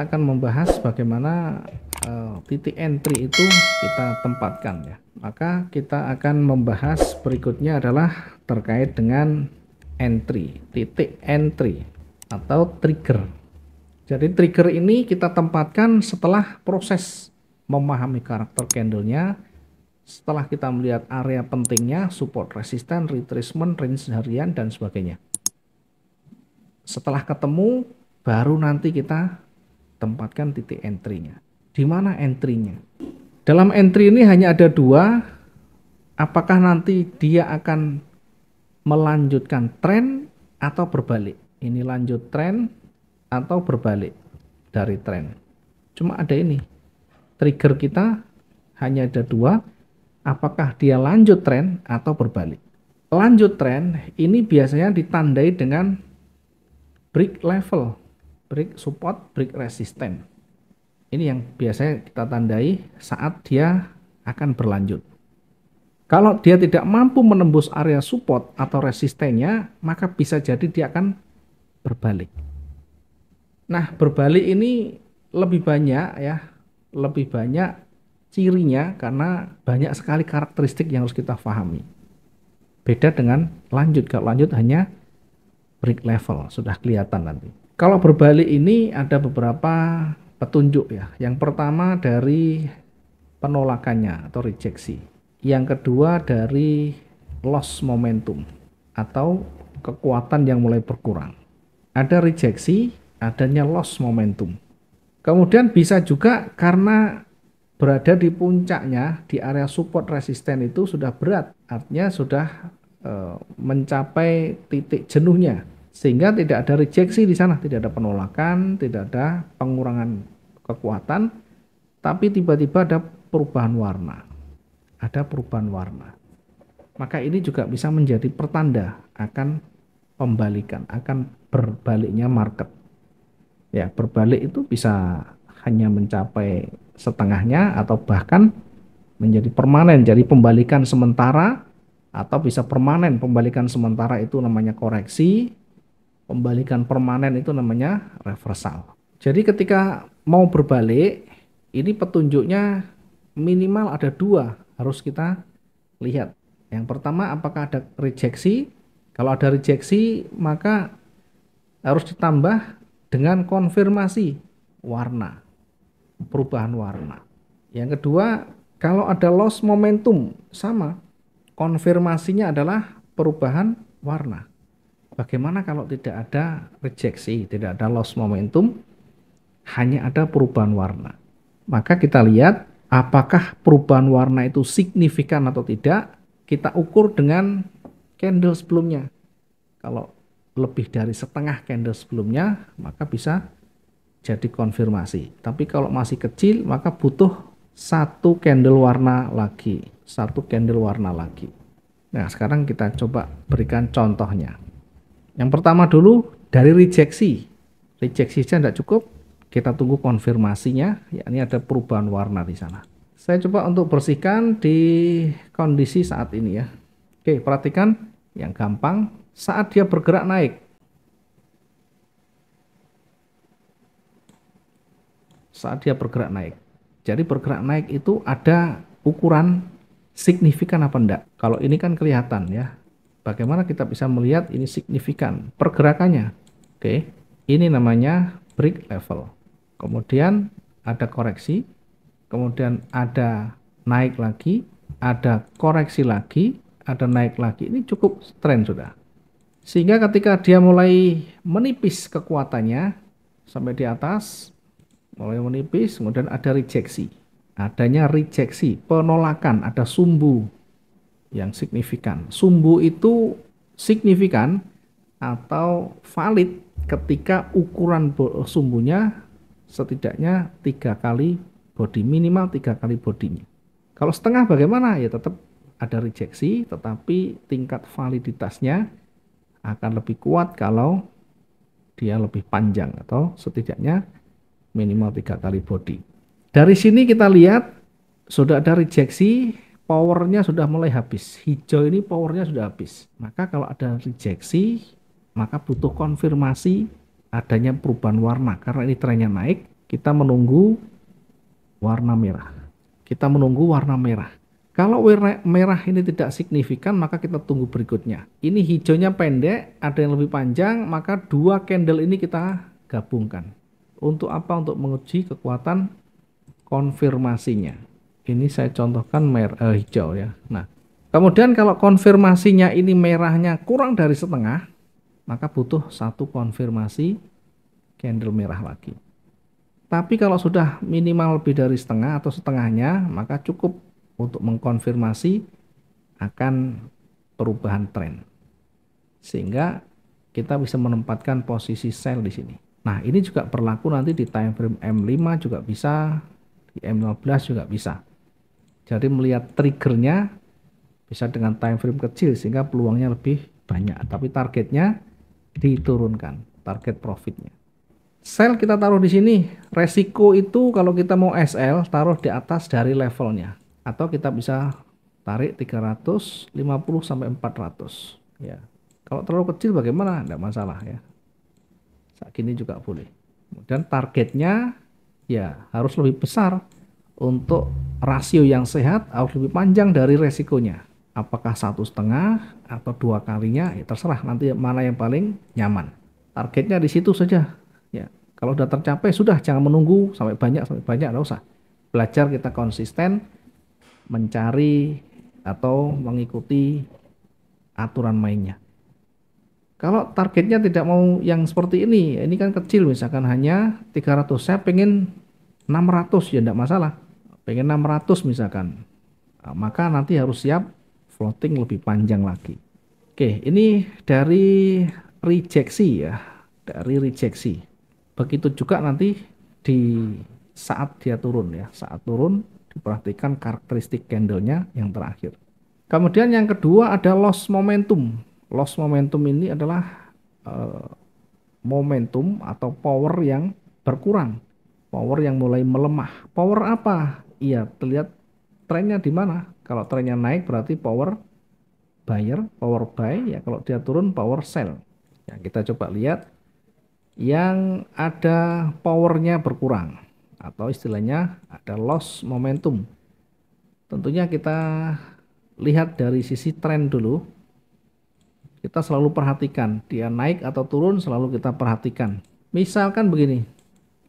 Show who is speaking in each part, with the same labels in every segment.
Speaker 1: kita akan membahas bagaimana titik entry itu kita tempatkan ya. Maka kita akan membahas berikutnya adalah terkait dengan entry, titik entry atau trigger. Jadi trigger ini kita tempatkan setelah proses memahami karakter candlenya, setelah kita melihat area pentingnya, support, resistance, retracement, range harian dan sebagainya. Setelah ketemu, baru nanti kita tempatkan titik entry-nya. Di mana entry-nya? Dalam entry ini hanya ada dua. Apakah nanti dia akan melanjutkan tren atau berbalik? Ini lanjut tren atau berbalik dari tren. Cuma ada ini. Trigger kita hanya ada dua. Apakah dia lanjut tren atau berbalik? Lanjut tren ini biasanya ditandai dengan break level, break support, break resistance. Ini yang biasanya kita tandai saat dia akan berlanjut. Kalau dia tidak mampu menembus area support atau resistennya, maka bisa jadi dia akan berbalik. Nah, berbalik ini lebih banyak ya, lebih banyak cirinya karena banyak sekali karakteristik yang harus kita pahami. Beda dengan lanjut, kalau lanjut hanya break level, sudah kelihatan nanti. Kalau berbalik ini ada beberapa petunjuk ya. Yang pertama dari penolakannya atau rejeksi. Yang kedua dari loss momentum atau kekuatan yang mulai berkurang. Ada rejeksi, adanya loss momentum. Kemudian bisa juga karena berada di puncaknya, di area support resisten itu sudah berat, artinya sudah mencapai titik jenuhnya, sehingga tidak ada rejeksi di sana, tidak ada penolakan, tidak ada pengurangan kekuatan, tapi tiba-tiba ada perubahan warna, ada perubahan warna. Maka ini juga bisa menjadi pertanda akan pembalikan, akan berbaliknya market. Ya, berbalik itu bisa hanya mencapai setengahnya atau bahkan menjadi permanen, jadi pembalikan sementara, atau bisa permanen. Pembalikan sementara itu namanya koreksi, pembalikan permanen itu namanya reversal. Jadi ketika mau berbalik, ini petunjuknya minimal ada dua, harus kita lihat. Yang pertama, apakah ada rejeksi? Kalau ada rejeksi, maka harus ditambah dengan konfirmasi warna, perubahan warna. Yang kedua, kalau ada loss momentum, sama, konfirmasinya adalah perubahan warna. Bagaimana kalau tidak ada rejeksi, tidak ada loss momentum, hanya ada perubahan warna? Maka kita lihat apakah perubahan warna itu signifikan atau tidak, kita ukur dengan candle sebelumnya. Kalau lebih dari setengah candle sebelumnya, maka bisa jadi konfirmasi. Tapi kalau masih kecil, maka butuh satu candle warna lagi, satu candle warna lagi. Nah, sekarang kita coba berikan contohnya. Yang pertama dulu dari rejeksi. Rejeksi saja tidak cukup, kita tunggu konfirmasinya, yakni ada perubahan warna di sana. Saya coba untuk bersihkan di kondisi saat ini ya. Oke, perhatikan yang gampang, saat dia bergerak naik. Saat dia bergerak naik. Jadi bergerak naik itu ada ukuran signifikan apa enggak? Kalau ini kan kelihatan ya. Bagaimana kita bisa melihat ini signifikan pergerakannya? Oke, ini namanya break level. Kemudian ada koreksi, kemudian ada naik lagi, ada koreksi lagi, ada naik lagi. Ini cukup tren sudah. Sehingga ketika dia mulai menipis kekuatannya sampai di atas, mulai menipis, kemudian ada rejeksi. Adanya rejeksi, penolakan, ada sumbu yang signifikan. Sumbu itu signifikan atau valid ketika ukuran sumbunya setidaknya 3 kali body, minimal 3 kali bodinya. Kalau setengah bagaimana? Ya tetap ada rejeksi, tetapi tingkat validitasnya akan lebih kuat kalau dia lebih panjang atau setidaknya minimal 3 kali body. Dari sini kita lihat sudah ada rejeksi, powernya sudah mulai habis. Hijau ini powernya sudah habis. Maka kalau ada rejeksi, maka butuh konfirmasi adanya perubahan warna. Karena ini trennya naik, kita menunggu warna merah. Kita menunggu warna merah. Kalau warna merah ini tidak signifikan, maka kita tunggu berikutnya. Ini hijaunya pendek, ada yang lebih panjang, maka dua candle ini kita gabungkan. Untuk apa? Untuk menguji kekuatan konfirmasinya. Ini saya contohkan hijau ya. Nah, kemudian kalau konfirmasinya ini merahnya kurang dari setengah, maka butuh satu konfirmasi candle merah lagi. Tapi kalau sudah minimal lebih dari setengah atau setengahnya, maka cukup untuk mengkonfirmasi akan perubahan tren. Sehingga kita bisa menempatkan posisi sell di sini. Nah, ini juga berlaku nanti di time frame M5 juga bisa, di M15 juga bisa. Jadi melihat triggernya bisa dengan time frame kecil sehingga peluangnya lebih banyak. Tapi targetnya diturunkan, target profitnya. Sell kita taruh di sini. Resiko itu kalau kita mau SL taruh di atas dari levelnya. Atau kita bisa tarik 350 sampai 400 ya. Kalau terlalu kecil bagaimana? Tidak masalah ya. Saat gini juga boleh. Kemudian targetnya ya harus lebih besar. Untuk rasio yang sehat harus lebih panjang dari resikonya. Apakah 1,5 atau 2 kalinya? Ya terserah nanti mana yang paling nyaman. Targetnya di situ saja. Ya, kalau sudah tercapai sudah, jangan menunggu sampai banyak enggak usah. Belajar kita konsisten mencari atau mengikuti aturan mainnya. Kalau targetnya tidak mau yang seperti ini kan kecil, misalkan hanya 300, saya pengen 600 ya enggak masalah. Pengen 600 misalkan. Nah, maka nanti harus siap floating lebih panjang lagi. Oke, ini dari rejeksi ya, dari rejeksi. Begitu juga nanti di saat dia turun ya, saat turun diperhatikan karakteristik candlenya yang terakhir. Kemudian yang kedua ada loss momentum. Loss momentum ini adalah momentum atau power yang berkurang, power yang mulai melemah. Power apa? Iya, terlihat trennya di mana. Kalau trennya naik berarti power buyer, power buy ya. Kalau dia turun power sell. Ya, kita coba lihat yang ada powernya berkurang atau istilahnya ada loss momentum. Tentunya kita lihat dari sisi tren dulu. Kita selalu perhatikan dia naik atau turun, selalu kita perhatikan. Misalkan begini,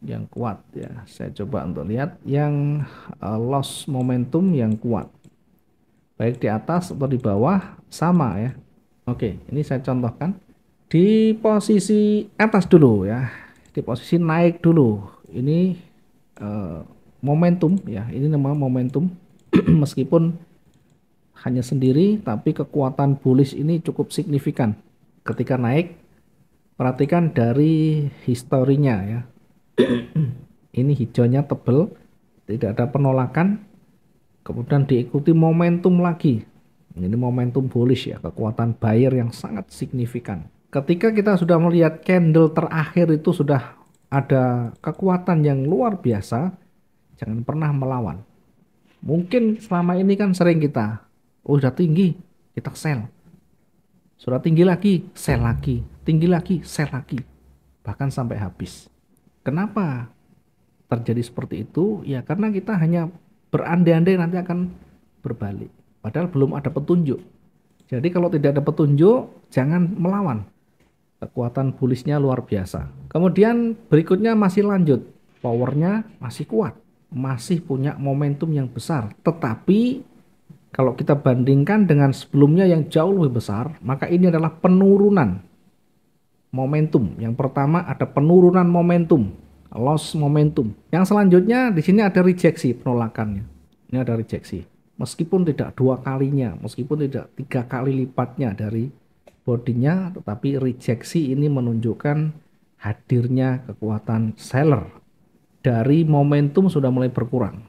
Speaker 1: yang kuat ya, saya coba untuk lihat yang loss momentum yang kuat, baik di atas atau di bawah sama ya. Oke, ini saya contohkan di posisi atas dulu ya, di posisi naik dulu. Ini momentum ya, ini namanya momentum. Meskipun hanya sendiri, tapi kekuatan bullish ini cukup signifikan ketika naik. Perhatikan dari historinya ya. Ini hijaunya tebal, tidak ada penolakan, kemudian diikuti momentum lagi. Ini momentum bullish ya, kekuatan buyer yang sangat signifikan. Ketika kita sudah melihat candle terakhir itu sudah ada kekuatan yang luar biasa, jangan pernah melawan. Mungkin selama ini kan sering kita, oh sudah tinggi, kita sell. Sudah tinggi lagi, sell lagi. Tinggi lagi, sell lagi. Bahkan sampai habis. Kenapa terjadi seperti itu? Ya karena kita hanya berandai-andai nanti akan berbalik. Padahal belum ada petunjuk. Jadi kalau tidak ada petunjuk, jangan melawan. Kekuatan bullishnya luar biasa. Kemudian berikutnya masih lanjut. Powernya masih kuat. Masih punya momentum yang besar. Tetapi kalau kita bandingkan dengan sebelumnya yang jauh lebih besar, maka ini adalah penurunan momentum. Yang pertama ada penurunan momentum, loss momentum. Yang selanjutnya di sini ada rejeksi, penolakannya. Ini ada rejeksi. Meskipun tidak 2 kalinya, meskipun tidak 3 kali lipatnya dari bodinya, tetapi rejeksi ini menunjukkan hadirnya kekuatan seller. Dari momentum sudah mulai berkurang.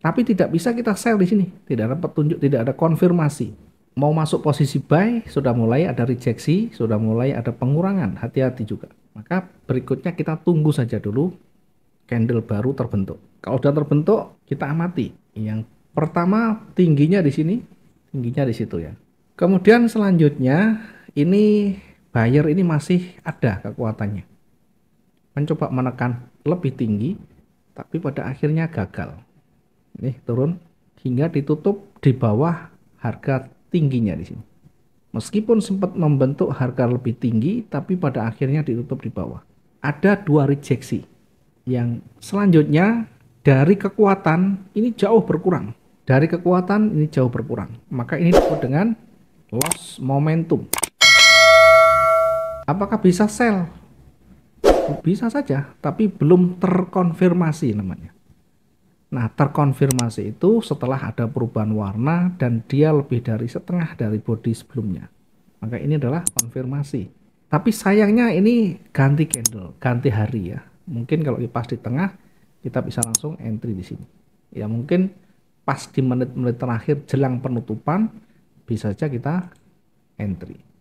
Speaker 1: Tapi tidak bisa kita sell di sini, tidak ada petunjuk, tidak ada konfirmasi. Mau masuk posisi buy, sudah mulai ada rejeksi, sudah mulai ada pengurangan, hati-hati juga. Maka berikutnya kita tunggu saja dulu candle baru terbentuk. Kalau sudah terbentuk, kita amati. Yang pertama tingginya di sini, tingginya di situ ya. Kemudian selanjutnya ini buyer ini masih ada kekuatannya. mencoba menekan lebih tinggi, tapi pada akhirnya gagal. Ini turun hingga ditutup di bawah harga tingginya di sini. Meskipun sempat membentuk harga lebih tinggi, tapi pada akhirnya ditutup di bawah. Ada dua rejeksi. Yang selanjutnya dari kekuatan ini jauh berkurang. Dari kekuatan ini jauh berkurang. Maka ini disebut dengan loss momentum. Apakah bisa sell? Bisa saja, tapi belum terkonfirmasi namanya. Nah, terkonfirmasi itu setelah ada perubahan warna dan dia lebih dari setengah dari body sebelumnya. Maka ini adalah konfirmasi. Tapi sayangnya ini ganti candle, ganti hari ya. Mungkin kalau pas di tengah kita bisa langsung entry di sini. Ya mungkin pas di menit-menit terakhir jelang penutupan bisa saja kita entry.